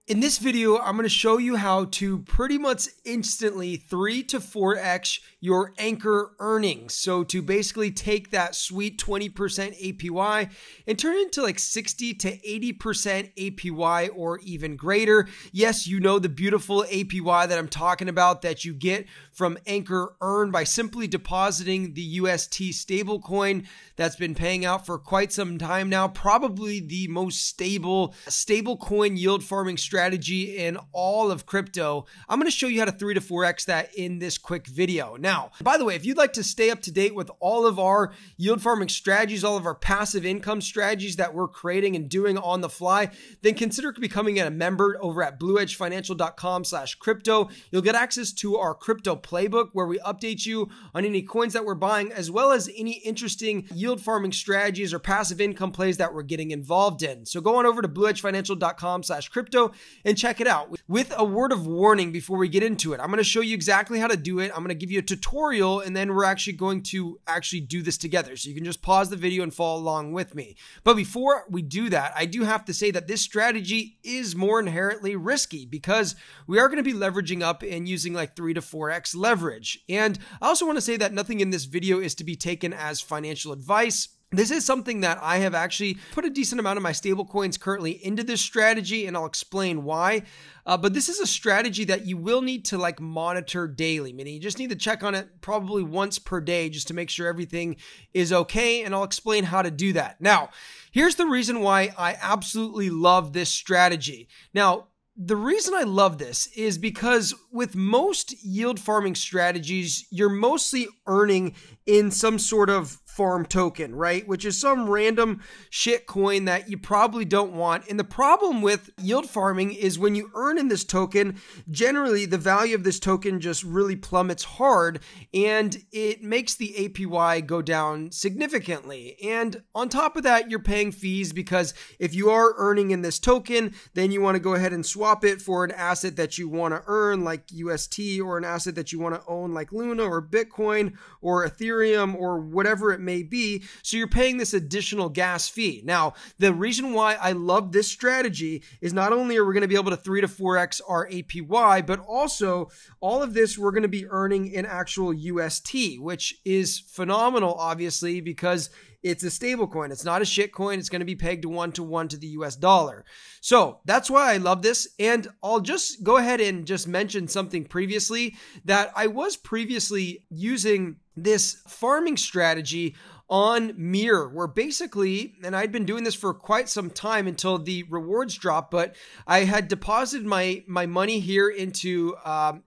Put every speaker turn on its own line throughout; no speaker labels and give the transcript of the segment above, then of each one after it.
In this video, I'm going to show you how to pretty much instantly 3 to 4x your Anchor earnings. So to basically take that sweet 20% APY and turn it into like 60 to 80% APY or even greater. Yes, you know the beautiful APY that I'm talking about that you get from Anchor Earn by simply depositing the UST stablecoin that's been paying out for quite some time now. Probably the most stable stablecoin yield farming strategy in all of crypto. I'm going to show you how to 3 to 4x that in this quick video. Now, by the way, if you'd like to stay up to date with all of our yield farming strategies, all of our passive income strategies that we're creating and doing on the fly, then consider becoming a member over at bluedgefinancial.com/crypto. You'll get access to our crypto playbook where we update you on any coins that we're buying, as well as any interesting yield farming strategies or passive income plays that we're getting involved in. So go on over to bluedgefinancial.com/crypto and check it out. With a word of warning before we get into it, I'm going to show you exactly how to do it. I'm going to give you a tutorial, and then we're actually going to do this together. So you can just pause the video and follow along with me. But before we do that, I do have to say that this strategy is more inherently risky because we are going to be leveraging up and using like 3 to 4x leverage. And I also want to say that nothing in this video is to be taken as financial advice. This is something that I have actually put a decent amount of my stable coins currently into this strategy, and I'll explain why. But this is a strategy that you will need to like monitor daily, meaning you just need to check on it probably once per day just to make sure everything is okay, and I'll explain how to do that. Now, here's the reason why I absolutely love this strategy. Now, the reason I love this is because with most yield farming strategies, you're mostly earning in some sort of farm token, right? Which is some random shit coin that you probably don't want. And the problem with yield farming is when you earn in this token, generally the value of this token just really plummets hard and it makes the APY go down significantly. And on top of that, you're paying fees because if you are earning in this token, then you want to go ahead and swap it for an asset that you want to earn like UST, or an asset that you want to own like Luna or Bitcoin or Ethereum or whatever it may be. So you're paying this additional gas fee. Now, the reason why I love this strategy is not only are we going to be able to 3 to 4x our APY, but also all of this we're going to be earning in actual UST, which is phenomenal, obviously, because it's a stable coin. It's not a shit coin. It's going to be pegged 1-to-1 to the US dollar. So that's why I love this. And I'll just go ahead and just mention something previously that I was previously using this farming strategy on Mirror, where basically, and I'd been doing this for quite some time until the rewards dropped, but I had deposited my money here into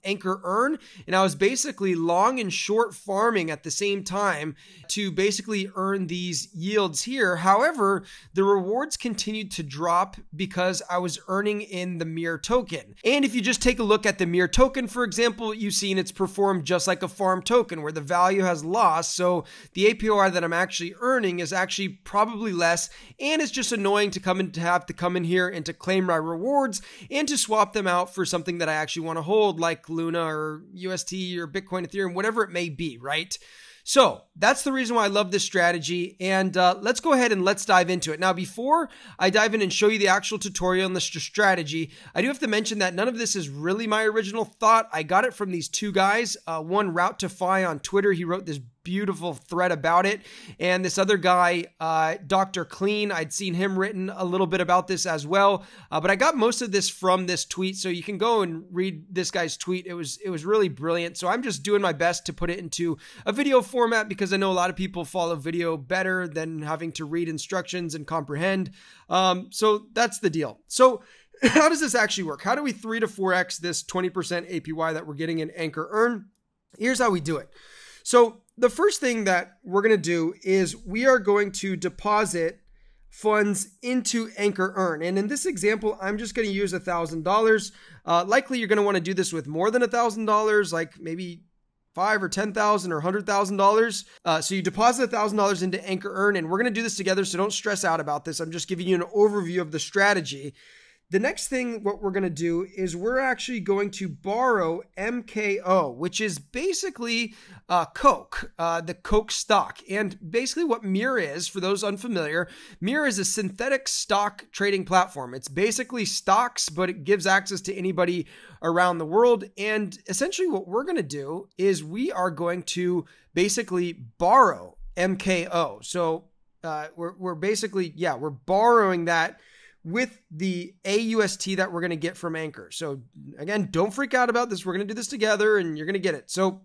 Anchor Earn, and I was basically long and short farming at the same time to basically earn these yields here. However, the rewards continued to drop because I was earning in the Mirror token. And if you just take a look at the Mirror token, for example, you've seen it's performed just like a farm token where the value has lost. So the APR that I'm actually earning is actually probably less, and it's just annoying to have to come in here and to claim my rewards and to swap them out for something that I actually want to hold like Luna or UST or Bitcoin, Ethereum, whatever it may be, right? So that's the reason why I love this strategy, and let's go ahead and let's dive into it. Now, before I dive in and show you the actual tutorial on this strategy, I do have to mention that none of this is really my original thought. I got it from these two guys, one Route to Fi on Twitter. He wrote this beautiful thread about it, and this other guy, Dr. Clean, I'd seen him written a little bit about this as well, but I got most of this from this tweet, so you can go and read this guy's tweet. It was really brilliant. So I'm just doing my best to put it into a video format because I know a lot of people follow video better than having to read instructions and comprehend. So that's the deal. So how does this actually work? How do we 3 to 4x this 20% APY that we're getting in Anchor Earn? Here's how we do it. So the first thing that we're going to do is we are going to deposit funds into Anchor Earn. And in this example, I'm just going to use $1,000. Likely you're going to want to do this with more than $1,000, like maybe $5,000 or $10,000 or $100,000. So you deposit $1,000 into Anchor Earn, and we're going to do this together. So don't stress out about this. I'm just giving you an overview of the strategy. The next thing, what we're going to do is we're actually going to borrow MKO, which is basically Coke, the Coke stock. And basically what Mirror is, for those unfamiliar, Mirror is a synthetic stock trading platform. It's basically stocks, but it gives access to anybody around the world. And essentially what we're going to do is we are going to basically borrow MKO. So we're basically, we're borrowing that with the AUST that we're going to get from Anchor. So again, don't freak out about this. We're going to do this together and you're going to get it. So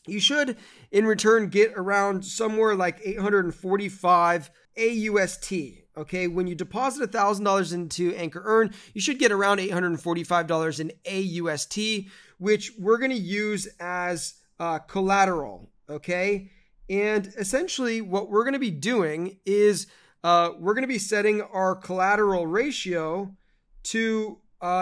you should in return get around somewhere like 845 AUST. Okay. When you deposit $1,000 into Anchor Earn, you should get around $845 in AUST, which we're going to use as collateral. Okay. And essentially what we're going to be doing is we're going to be setting our collateral ratio to,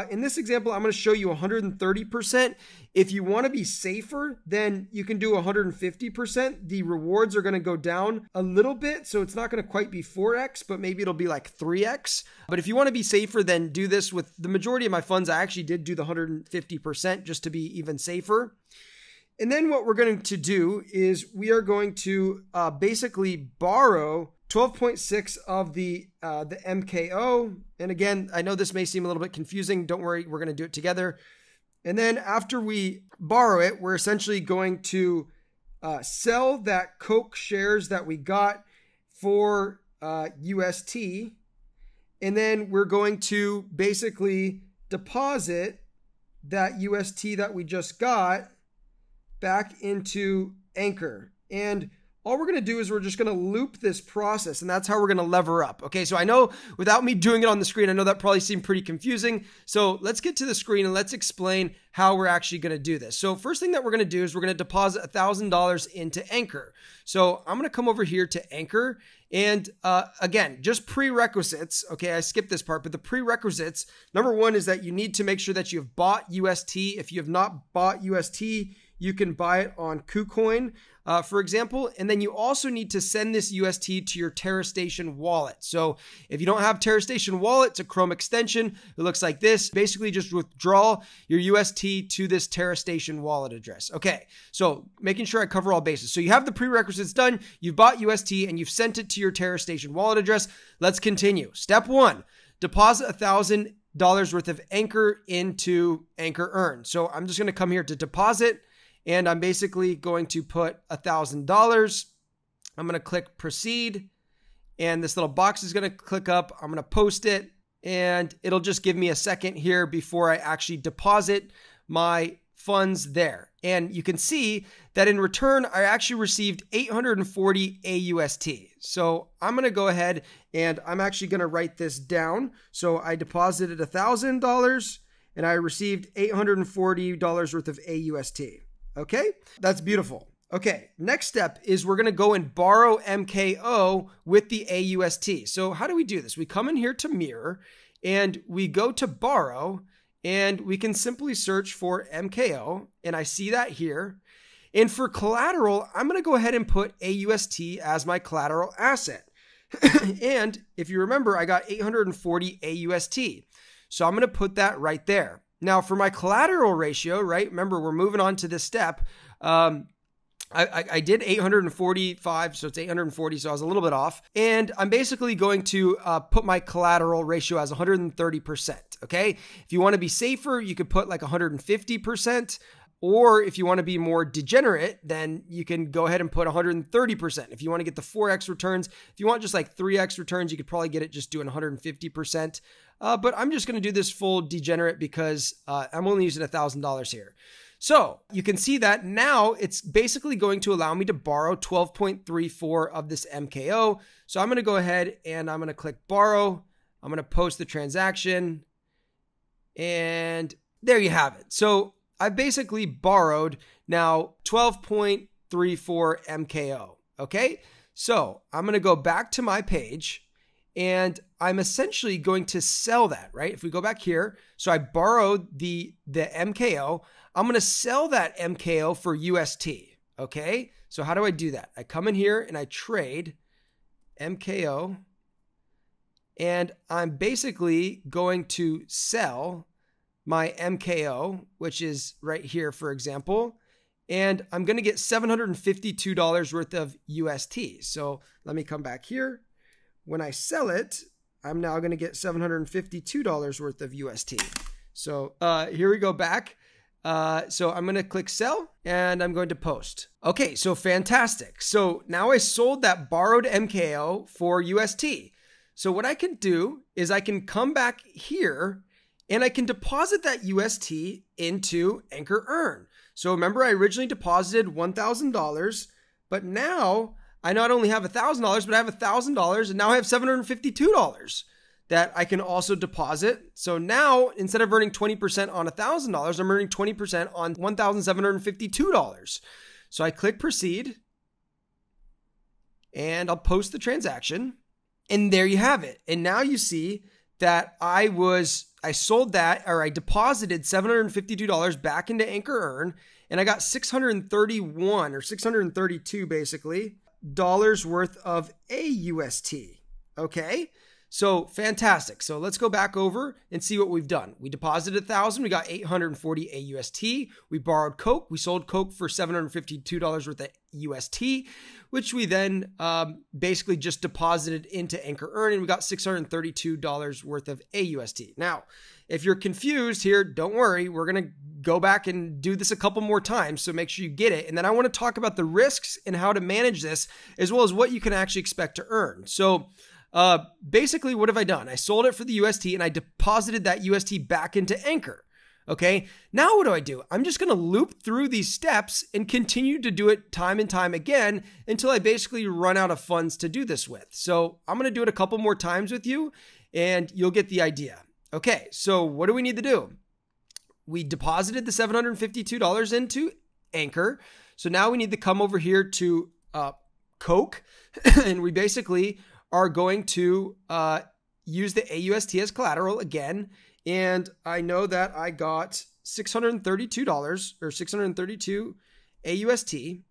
in this example, I'm going to show you 130%. If you want to be safer, then you can do 150%. The rewards are going to go down a little bit. So it's not going to quite be 4x, but maybe it'll be like 3x. But if you want to be safer, then do this with the majority of my funds. I actually did do the 150% just to be even safer. And then what we're going to do is we are going to basically borrow 12.6 of the MKO. And again, I know this may seem a little bit confusing. Don't worry, we're going to do it together. And then after we borrow it, we're essentially going to sell that Coke shares that we got for UST. And then we're going to basically deposit that UST that we just got back into Anchor. And all we're going to do is we're just going to loop this process, and that's how we're going to lever up. Okay, so I know without me doing it on the screen, I know that probably seemed pretty confusing. So let's get to the screen and let's explain how we're actually going to do this. So first thing that we're going to do is we're going to deposit $1,000 into Anchor. So I'm going to come over here to Anchor, and again, just prerequisites. Okay, I skipped this part, but the prerequisites, number one is that you need to make sure that you've bought UST. If you have not bought UST, you can buy it on KuCoin, for example. And then you also need to send this UST to your TerraStation wallet. So if you don't have TerraStation wallet, it's a Chrome extension. It looks like this. Basically just withdraw your UST to this TerraStation wallet address. Okay, so making sure I cover all bases. So you have the prerequisites done, you've bought UST, and you've sent it to your TerraStation wallet address. Let's continue. Step one, deposit $1,000 worth of Anchor into Anchor Earn. So I'm just going to come here to deposit, and I'm basically going to put $1,000. I'm going to click proceed, and this little box is going to click up. I'm going to post it, and it'll just give me a second here before I actually deposit my funds there. And you can see that in return, I actually received 840 AUST. So I'm going to go ahead and I'm actually going to write this down. So I deposited $1,000 and I received $840 worth of AUST. Okay, that's beautiful. Okay, next step is we're going to go and borrow MKO with the AUST. So how do we do this? We come in here to Mirror and we go to borrow, and we can simply search for MKO, and I see that here. And for collateral, I'm going to go ahead and put AUST as my collateral asset. And if you remember, I got 840 AUST. So I'm going to put that right there. Now for my collateral ratio, right? Remember, we're moving on to this step. I did 845, so it's 840, so I was a little bit off. And I'm basically going to put my collateral ratio as 130%, okay? If you want to be safer, you could put like 150%, or if you want to be more degenerate, then you can go ahead and put 130%. If you want to get the 4x returns, if you want just like 3x returns, you could probably get it just doing 150%. But I'm just going to do this full degenerate because I'm only using $1,000 here. So you can see that now it's basically going to allow me to borrow 12.34 of this MKO. So I'm going to go ahead and I'm going to click borrow. I'm going to post the transaction, and there you have it. So I've basically borrowed now 12.34 MKO. Okay. So I'm going to go back to my page, and I'm essentially going to sell that, right? If we go back here, so I borrowed the MKO. I'm going to sell that MKO for UST, okay? So how do I do that? I come in here and I trade MKO And I'm basically going to sell my MKO, which is right here, for example, and I'm going to get $752 worth of UST. So let me come back here. When I sell it, I'm now going to get $752 worth of UST. So here we go back. So I'm going to click sell and I'm going to post. Okay, so fantastic. So now I sold that borrowed MKO for UST. So what I can do is I can come back here and I can deposit that UST into Anchor Earn. So remember, I originally deposited $1,000, but now I not only have $1,000, but I have $1,000 and now I have $752 that I can also deposit. So now instead of earning 20% on $1,000, I'm earning 20% on $1,752. So I click proceed and I'll post the transaction. And there you have it. And now you see that I sold that, or I deposited $752 back into Anchor Earn, and I got $631 or $632 basically dollars worth of AUST. Okay, so fantastic. So let's go back over and see what we've done. We deposited 1,000, we got 840 AUST. We borrowed Coke, we sold Coke for $752 worth of UST, which we then basically just deposited into Anchor Earn, and we got $632 worth of AUST. Now, if you're confused here, don't worry. We're going to go back and do this a couple more times, so make sure you get it. And then I want to talk about the risks and how to manage this, as well as what you can actually expect to earn. So basically, what have I done? I sold it for the UST and I deposited that UST back into Anchor. Okay, now what do? I'm just going to loop through these steps and continue to do it time and time again until I basically run out of funds to do this with. So I'm going to do it a couple more times with you and you'll get the idea. Okay, so what do we need to do? We deposited the $752 into Anchor. So now we need to come over here to Coke and we basically are going to use the AUST as collateral again. And I know that I got $632 or 632 AUST.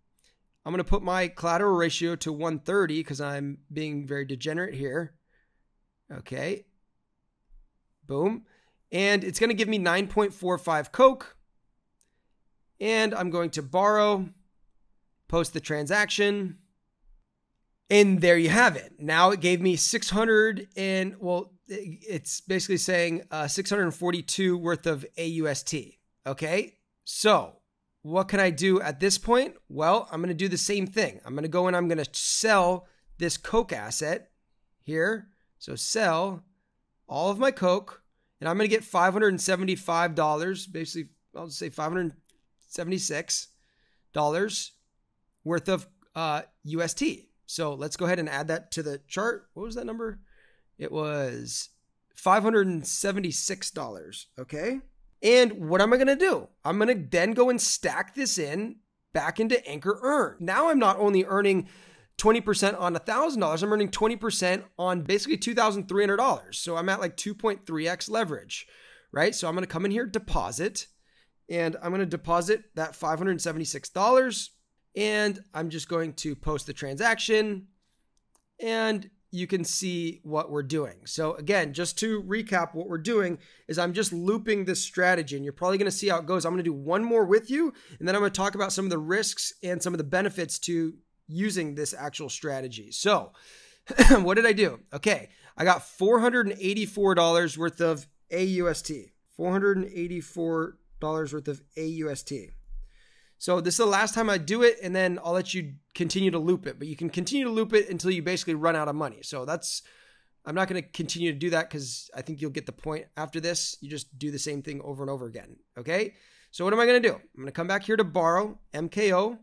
I'm going to put my collateral ratio to 130 because I'm being very degenerate here. Okay. Boom. And it's going to give me 9.45 Coke. And I'm going to borrow, post the transaction. And there you have it. Now it gave me 600 and, well, it's basically saying 642 worth of AUST. Okay, so what can I do at this point? Well, I'm going to do the same thing. I'm going to go and I'm going to sell this Coke asset here. So sell all of my Coke, and I'm going to get $575, basically, I'll just say $576 worth of UST. So let's go ahead and add that to the chart. What was that number? It was $576. Okay. And what am I going to do? I'm going to then go and stack this in back into Anchor Earn. Now I'm not only earning 20% on $1,000, I'm earning 20% on basically $2,300. So I'm at like 2.3x leverage, right? So I'm going to come in here, deposit, and I'm going to deposit that $576. And I'm just going to post the transaction and you can see what we're doing. So again, just to recap, what we're doing is I'm just looping this strategy and you're probably going to see how it goes. I'm going to do one more with you and then I'm going to talk about some of the risks and some of the benefits to using this actual strategy. So what did I do? Okay, I got $484 worth of AUST, $484 worth of AUST. So this is the last time I do it, and then I'll let you continue to loop it. But you can continue to loop it until you basically run out of money. So I'm not going to continue to do that because I think you'll get the point after this. You just do the same thing over and over again. Okay? So what am I going to do? I'm going to come back here to borrow, MKO.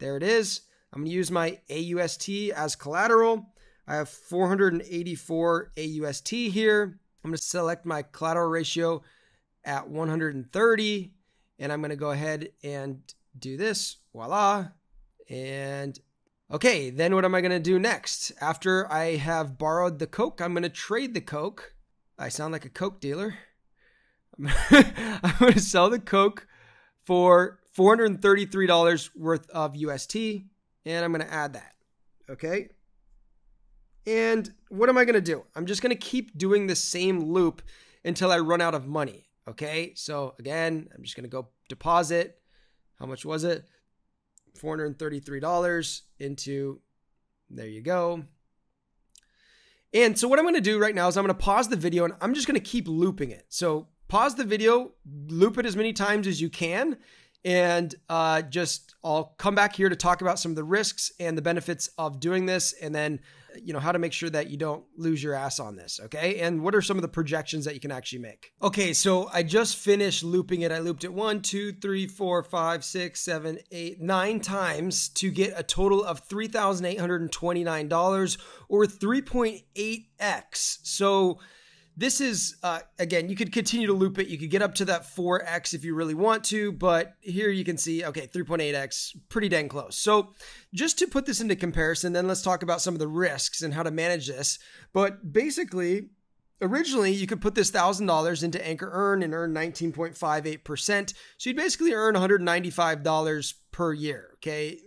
There it is. I'm going to use my AUST as collateral. I have 484 AUST here. I'm going to select my collateral ratio at 130. And I'm going to go ahead and do this, voila. And okay, then what am I going to do next? After I have borrowed the Coke, I'm going to trade the Coke. I sound like a Coke dealer. I'm going to sell the Coke for $433 worth of UST, and I'm going to add that. Okay. And what am I going to do? I'm just going to keep doing the same loop until I run out of money. Okay. So again, I'm just going to go deposit. How much was it? $433 into, there you go. And so what I'm going to do right now is I'm going to pause the video and I'm just going to keep looping it. So pause the video, loop it as many times as you can. And I'll come back here to talk about some of the risks and the benefits of doing this. And then, how to make sure that you don't lose your ass on this. Okay. And what are some of the projections that you can actually make? Okay. So I just finished looping it. I looped it 1, 2, 3, 4, 5, 6, 7, 8, 9 times to get a total of $3,829 or 3.8x. So this is, again, you could continue to loop it. You could get up to that 4x if you really want to, but here you can see, okay, 3.8x, pretty dang close. So just to put this into comparison, then let's talk about some of the risks and how to manage this. But basically, originally, you could put this $1,000 into Anchor Earn and earn 19.58%. So you'd basically earn $195 per year, okay?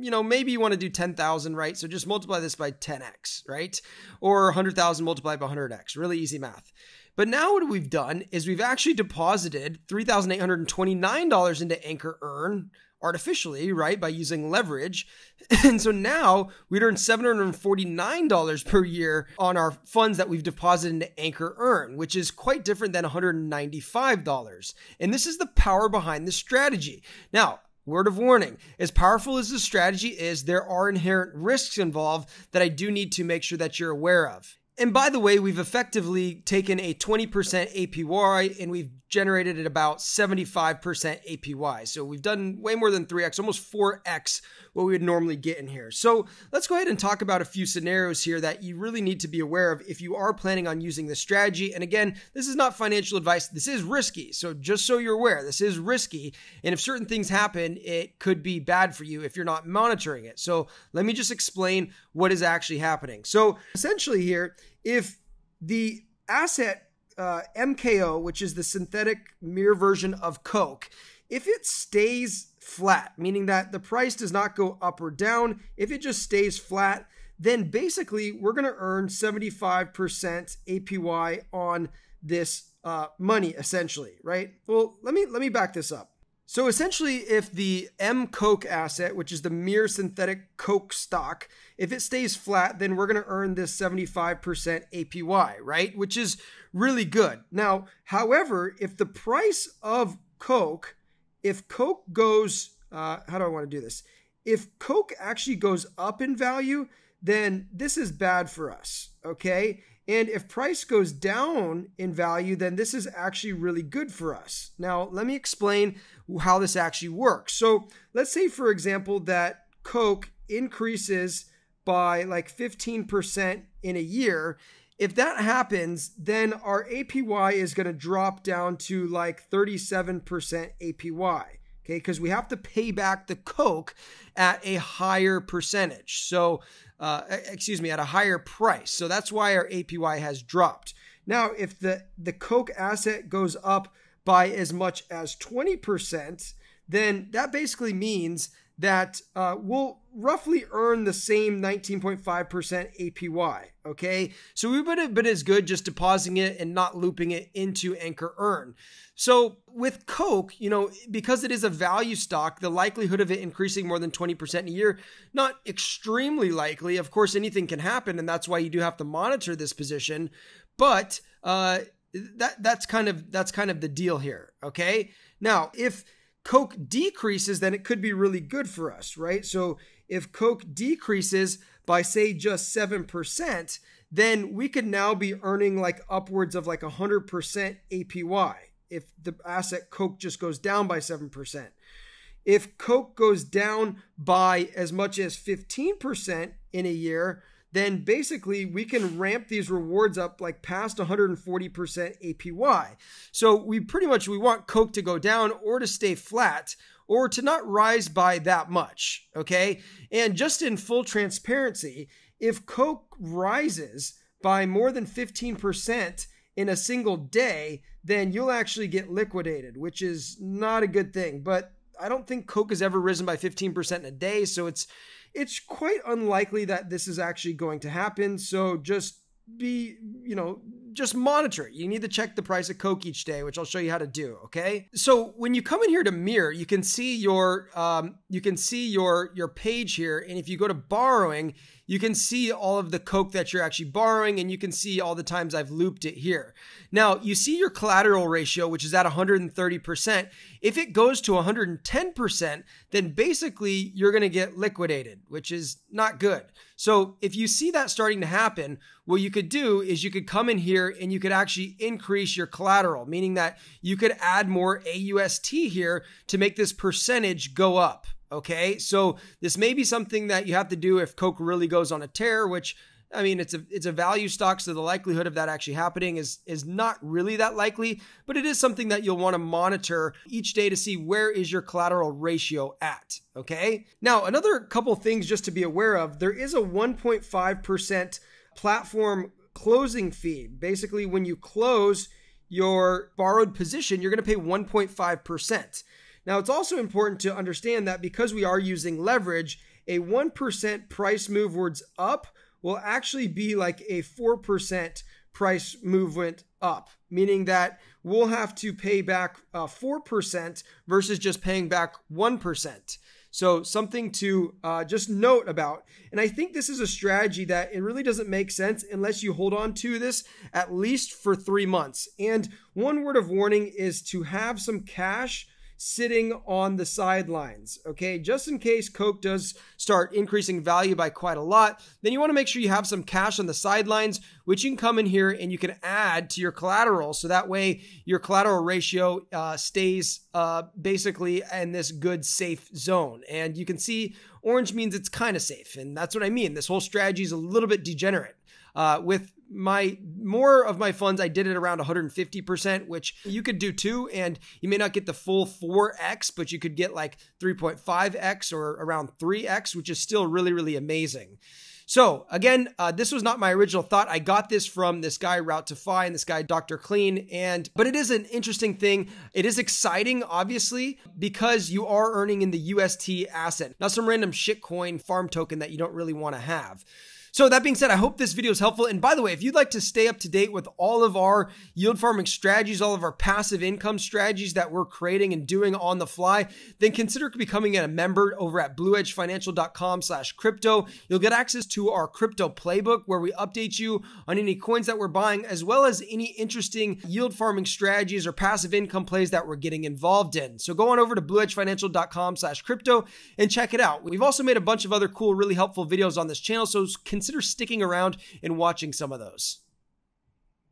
Maybe you want to do 10,000, right? So just multiply this by 10x, right? Or 100,000 multiplied by 100x, really easy math. But now what we've done is we've actually deposited $3,829 into Anchor Earn artificially, right? By using leverage. And so now we'd earn $749 per year on our funds that we've deposited into Anchor Earn, which is quite different than $195. And this is the power behind this strategy. Now, word of warning, as powerful as this strategy is, there are inherent risks involved that I do need to make sure that you're aware of. And by the way, we've effectively taken a 20% APY and we've generated at about 75% APY. So we've done way more than 3x, almost 4x what we would normally get in here. So let's go ahead and talk about a few scenarios here that you really need to be aware of if you are planning on using this strategy. And again, this is not financial advice. This is risky. So just so you're aware, this is risky. And if certain things happen, it could be bad for you if you're not monitoring it. So let me just explain what is actually happening. So essentially here, if the asset MKO, which is the synthetic mirror version of Coke, if it stays flat, meaning that the price does not go up or down, if it just stays flat, then basically we're going to earn 75% APY on this money, essentially, right? Well, let me back this up. So essentially, if the M Coke asset, which is the mere synthetic Coke stock, if it stays flat, then we're going to earn this 75% APY, right? Which is really good. Now, however, if the price of Coke, if Coke goes, how do I want to do this? If Coke actually goes up in value, then this is bad for us, okay? And if price goes down in value, then this is actually really good for us. Now, let me explain how this actually works. So let's say, for example, that Coke increases by like 15% in a year. If that happens, then our APY is going to drop down to like 37% APY. Okay, because we have to pay back the Coke at a higher percentage. So, at a higher price. So that's why our APY has dropped. Now, if the Coke asset goes up by as much as 20%, then that basically means that we'll roughly earn the same 19.5% APY, okay? So we would have been as good just depositing it and not looping it into Anchor Earn. So with Coke, because it is a value stock, the likelihood of it increasing more than 20% in a year, not extremely likely. Of course, anything can happen, and that's why you do have to monitor this position. But that's kind of the deal here, okay? Now, if Coke decreases, then it could be really good for us, right? So if Coke decreases by, say, just 7%, then we could now be earning like upwards of like 100% APY if the asset Coke just goes down by 7%. If Coke goes down by as much as 15% in a year, then basically we can ramp these rewards up like past 140% APY. So we want Coke to go down or to stay flat or to not rise by that much, okay? And just in full transparency, if Coke rises by more than 15% in a single day, then you'll actually get liquidated, which is not a good thing. But I don't think Coke has ever risen by 15% in a day, so it's it's quite unlikely that this is actually going to happen. So just just monitor it. You need to check the price of Coke each day, which I'll show you how to do. Okay. So when you come in here to Mirror, you can see your page here. And if you go to borrowing, you can see all of the Coke that you're actually borrowing, and you can see all the times I've looped it here. Now you see your collateral ratio, which is at 130%. If it goes to 110%, then basically you're going to get liquidated, which is not good. So if you see that starting to happen, what you could do is you could come in here and you could actually increase your collateral, meaning that you could add more AUST here to make this percentage go up. Okay, so this may be something that you have to do if Coke really goes on a tear, which, I mean, it's a value stock, so the likelihood of that actually happening is not really that likely, but it is something that you'll want to monitor each day to see where is your collateral ratio at. Okay, now another couple things just to be aware of: there is a 1.5% platform closing fee. Basically, when you close your borrowed position, you're going to pay 1.5%. Now, it's also important to understand that because we are using leverage, a 1% price movewards up will actually be like a 4% price movement up, meaning that we'll have to pay back 4% versus just paying back 1%. So something to just note about. And I think this is a strategy that it really doesn't make sense unless you hold on to this at least for 3 months. And one word of warning is to have some cash sitting on the sidelines, okay? Just in case Coke does start increasing value by quite a lot, then you want to make sure you have some cash on the sidelines, which you can come in here and you can add to your collateral. So that way your collateral ratio stays basically in this good, safe zone. And you can see orange means it's kind of safe. And that's what I mean. This whole strategy is a little bit degenerate. With more of my funds, I did it around 150%, which you could do too. And you may not get the full 4x, but you could get like 3.5x or around 3x, which is still really, really amazing. So again, this was not my original thought. I got this from this guy Route to Fi and this guy Dr. Clean, but it is an interesting thing. It is exciting, obviously, because you are earning in the UST asset, not some random shitcoin farm token that you don't really want to have. So that being said, I hope this video is helpful. And by the way, if you'd like to stay up to date with all of our yield farming strategies, all of our passive income strategies that we're creating and doing on the fly, then consider becoming a member over at bluedgefinancial.com/crypto. You'll get access to our crypto playbook where we update you on any coins that we're buying, as well as any interesting yield farming strategies or passive income plays that we're getting involved in. So go on over to bluedgefinancial.com/crypto and check it out. We've also made a bunch of other cool, really helpful videos on this channel, so consider sticking around and watching some of those.